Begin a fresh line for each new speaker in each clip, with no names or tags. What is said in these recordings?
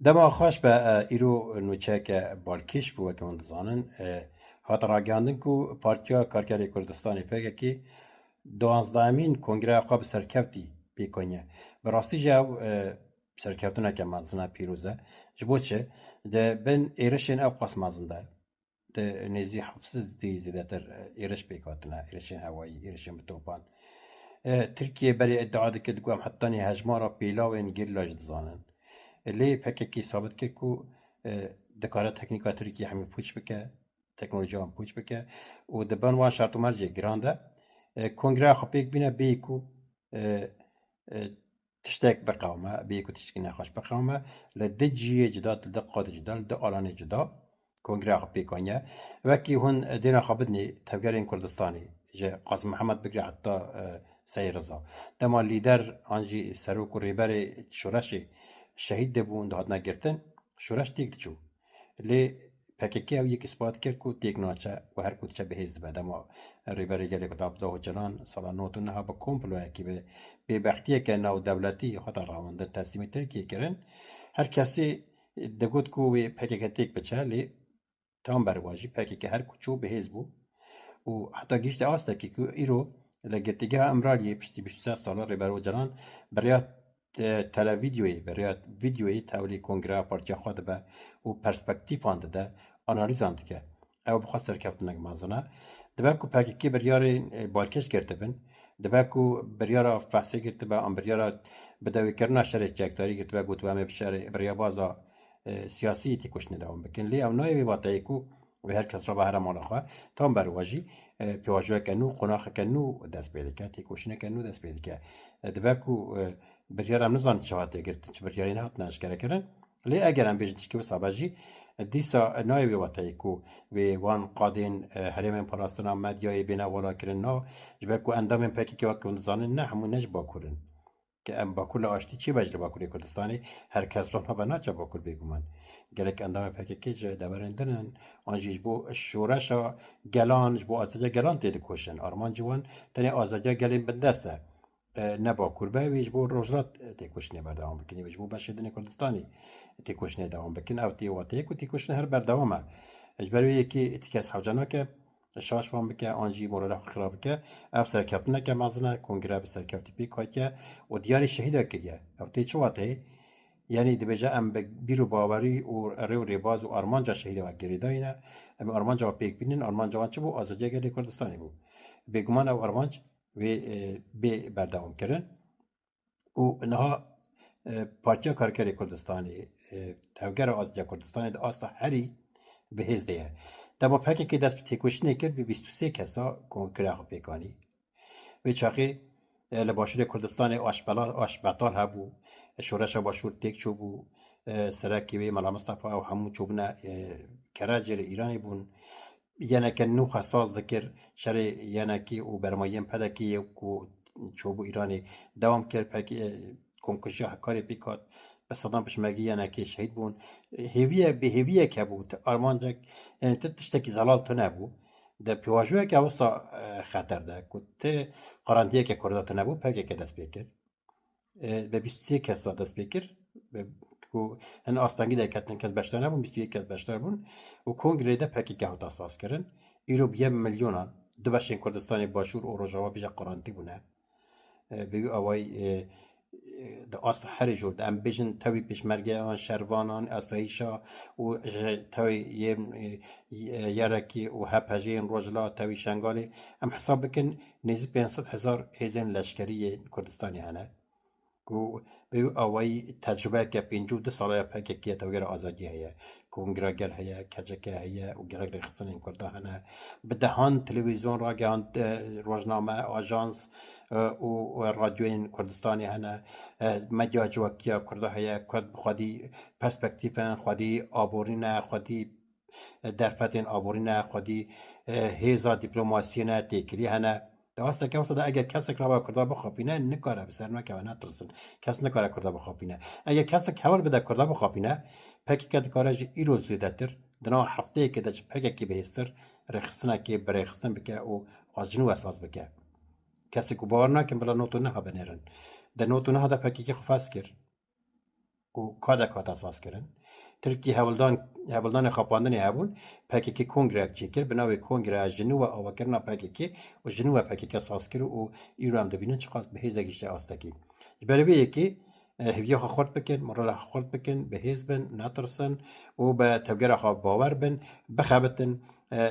دما خوش به ایرو نوچه که بالکش بود که من دزانن هات راگاندن کو پارتیا کارگری کردستانی پیگه که دوازدهمین کنگره خواب سرکفتی پیکنیه براستی جو سرکفتونه که منزنه پیروزه جبو چه ده بین ایرشین او قسم مزنده ده نزی حفظ دی زیده تر ایرش پیکاتنه ایرشین هوایی ایرشین بتوپان ترکیه بری ادعا دکت گوهم حتی نی هجمارا پیلاوین گیر لاج دزانن لی پککی ثابت کرد که دکاره تکنیکا ترکیه همین پوچ بکه تکنولوژی هم پوچ بکه و دبن وان شرط و مرجع گرانده کنگره خو پیک بینه بیکو تشتاق بقومه بیکو تشتاق نخواش بقومه لدجیه جدا لدقات جدا لدآلان جدا کنگره خو پیکانیه وکی هون دینا خابدنی تفگرین کردستانی جه قاسم محمد بگری حتی سیر رضا دما لیدر آنجی سروک و ریبر شورشی شهید دبون دهات نگرتن شورش تیک چو لی پککی او یک اثبات کرد که تیک ناچه و هر کدچه به هزد بعد اما ریبری گلی کتاب دو جلان سالا نوتو نها با کمپلوه که به بختیه که ناو دولتی خطر راونده تسلیم ترکیه کرن هر کسی دگود که پککی تیک بچه لی تام برواجی پککی هر کچو به هزد بو و حتی گیشت آسته که ایرو لگتیگه امرالی پشتی 23 سالا ریبرو جلان بریات تلویدیوی برای ویدیوی تولی کنگره پارتیا خود به و پرسپکتیف آنده ده آنالیز آنده که او بخواد سرکفت نگمازنه دبه کو پاکی بریار بالکش کرده بین دبه کو بریار فحصه کرده به آن بریار بدوی کرنا شرح جکداری کرده به گوتو همه بشاره بریا بازا سیاسی تی کشنه دوام بکن لی او نایوی واتایی کو و هر کس را به هر مالا خواه تام برواجی پیواجوه کنو قناخ کنو دست پیدا که تی کشنه کنو دست پیدا که دبه کو بریارم نزان چهاته گرت چه بریاری نهات نشکره کردن لی اگر هم بیشتر که بسابجی دیسا نای واتای کو و وان قادین حریم پاراستنا مدیای بینا ولا کردن نه جبه کو اندام پکی که وقت نزانن نه همون نج باکورن که ام باکور آشتی چی بجر باکوری کردستانی هر کس ران ها بنا چه باکور بگومن گلک اندام پکی که جه دبرندنن آنجیش بو شورشا گلان جبو آزادیا گلان تیده کشن آرمان جوان تنی آزادیا گلین بندسته نه باکور به ویش بو روزرات تکوشنی بردام بکنی ویش بو بشیدن کردستانی تکوشنی دوام بکن او تی واتی کو تکوشنی هر بردامه اجباری یکی اتکاس حوجنا که شاش فهم بکه آنجی مورد خراب که اف سرکفتنه که مازنه کنگره به سرکفتی پی که و دیاری شهید کریه او تی چه واتی یعنی دبجه ام بیرو باوری و ریو ریباز و آرمان جا شهید و گریداینه ام آرمان جا پیک بینن آرمان جوان چه بو آزادی گلی کردستانی بو بگمان او آرمان و به بردام کردن و نها پارتیا کارگری کردستانی توگر آزادی کردستانی ده آستا هری به هزده دما پاکی که دست به تکوشنه کرد به 23 کسا کنگره خو پیکانی و چاقی لباشور کردستان آشبطال هبو شورش باشور تک چو بو سرکی و ملا مصطفى او همو چوبنا کراجر ایرانی بون یعنی که نو خصاص ذکر شر یعنی که او برمایم پدکی کو چوبو ایرانی دوام کرد پاکی کنکوشی حکاری پیکات بس صدام پشمگی یعنی که شهید بون هیویه به هیویه که بود آرمان جک یعنی تشتکی زلال تو نبود ده پیواجوه که اوسا خطر ده کت قرانتیه که کردات نبود پاکی که دست بیکر به 21 کس دست بیکر کو ان آستانگی ده کتن کس بشتر نبون 21 کس بشتر بون و کنگره ده پاکی که هات اساس کردن ایرو بیه میلیونا دو بشین کردستان باشور و روجاوا بیجا قرانتی بونه بگو اوای ده اصل هر جور ام بیشن توی پیشمرگه آن شروانان اسایشا و توی یارکی و هپجین روجلا توی شنگالی ام حساب بکن نزدیک 500,000 هزین لشکری کردستانی هنه کو بیو اوای تجربه که 52 ساله پک که توگر آزادی هيا کنگره گل هيا کجکه هيا و گرگ رخصن این کرده هنه بدهان تلویزیون را گهان روزنامه آژانس و رادیوین کردستانی هنه مدیا جواکیا کرده هيا کرد خودی پرسپکتیفن خودی آبورینه خودی درفتین آبورینه خودی هیزا دیپلماسی نه تکری هنه درسته که واسه اگر کسی که با کرده بخوابینه نکاره بسر نکه نترسن کس نکاره کرده بخوابینه اگر کسی که حال بده کرده بخوابینه پکی که کارج ایروز زیادتر دنا هفته که دچ پکی که بهستر رخصنا که برخصن بکه او خواجنو اساس بکه کسی که باور نکن بلا نوتو نه بنرن ده نوتو نه ده پکی که خفاس کر و کات اساس کردن ترکی هولدان خاپاندنی هبون پکیکی کنگره چی کرد بناوی کنگره جنوب آوکرنا پکیکی و جنوب پکیکی اساس کرد و ایرو هم دبینن چقدر به هیزگیش آستکی جبری به یکی هویه خورد بکن مرال خورد بکن به هیزبن نترسن و به تفجیر خواب باور بن بخابتن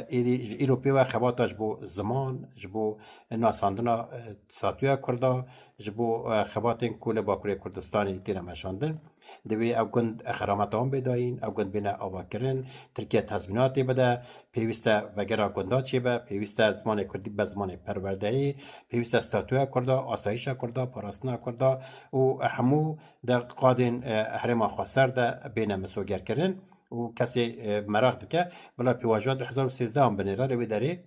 ایروپی و خباتش بو زمان جبو ناساندنا ساتویا کردا جبو خباتن کل باکوری کردستانی تیرا مشاندن دوی او گند خرامت هم بداین او گند بینه آوا کرن ترکیه تضمیناتی بده پیوسته وگرا گندات چی به پیوسته زمان کردی به زمان پروردهی پیوسته استاتویا کردا آسایش کردا پاراستنا کردا و همو در قادن حرم خسر ده بینه مسوگر کرن و کسی مراق دکه بلا پیواجات 2013 هم بنیره روی داره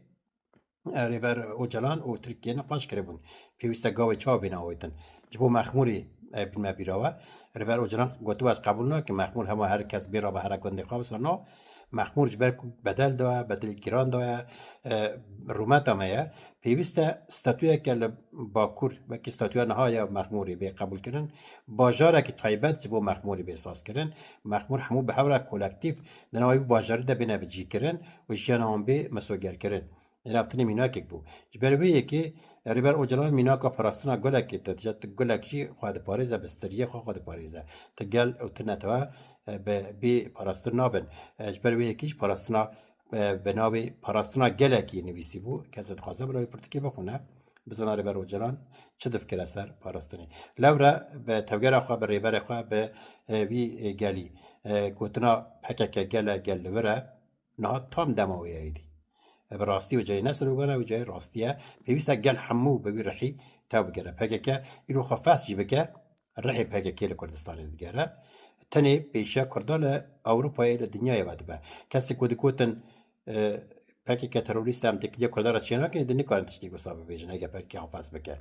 ریبر اوجلان و ترکیه نقاش کربون پیوسته گاوی چا بینه آویتن جبو مخموری بیمه بیراوه ریبر اوجلان گوتو از قبول نه که مخمور همه هر کس بیرا به هر گنده خواب سرنا مخمور جبر بدل دوه بدل گران دوه رومت همه پیوسته استاتویا که باکور و که استاتویا نهای مخموری به قبول کردن باجاره که تایبت جبو مخموری به احساس کردن مخمور همو به حول کولکتیف دنوایی باجاره ده بینه بجی کردن و جیان هم به مسوگر کردن رابطه مینا که بو جبر که ریبر اوجلان مینا کا پراستنا گلک تجت گلک جی خود پاریزه بستریه خود پاریزه تگل او تنتوا به پاراستر نابن جبر یکیش پاراستنا به ناوی پاراستنا گلکی نویسی بو کسی خواسته برای پرتکی بخونه بزن ریبر اوجلان چه دفکر اثر پاراستنی لورا به توگر خو به ریبر خو به وی گلی گوتنا پکک گل وره نه تام دموی ایدی براستی و جای نصر وگانه و جای راستیه پیوسته گل همو بوی رحی تا بگره پککه ایرو خفاس جی بکه رحی پککه لکردستان دیگره تنی پیشه کردال اوروپای دنیای واد به کسی کودکوتن پککه تروریست هم تکیه کردار چینا که دنی کارن تشتی گسابه بیجن اگه پککه خفاس بکه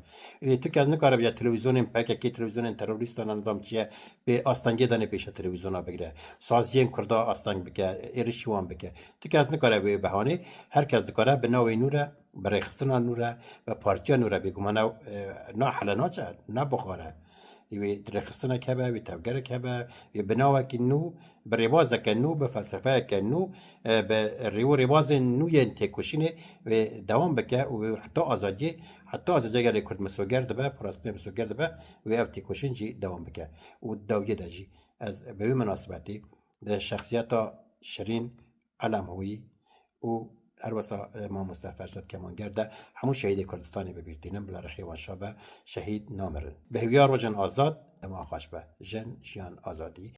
تو که از نکاره بیا تلویزیون پککه تلویزیون تروریستان اندام چیه به آستانگی دانه پیشه تلویزیونا بگیره سازیم کرده آستانگ بکه ایرشیوان بکه تو که از نکاره به بهانه هر کس دکاره به نوع نوره برای خستنا نوره و پارتیا نوره بگمان نه حالا نه بخوره وی درخستنا کبه وی تفگر کبه وی بناوه که نو به رواز که نو به فلسفه که نو به رواز نو ین تکوشینه و دوام بکه و حتی آزادی اگر کرد مسوگر دبه پراستنه مسوگر دبه و او تکوشین جی دوام بکه و دویه ده جی از به مناسبتی ده شخصیت شرین علم هوی و هر وسا ما مصطفی فرزاد کمانگر ده همو شهید کردستانی ببیرتینم بلا رحی و شابه شهید نامرن به هویار و جن آزاد ما خوش به جن جیان آزادی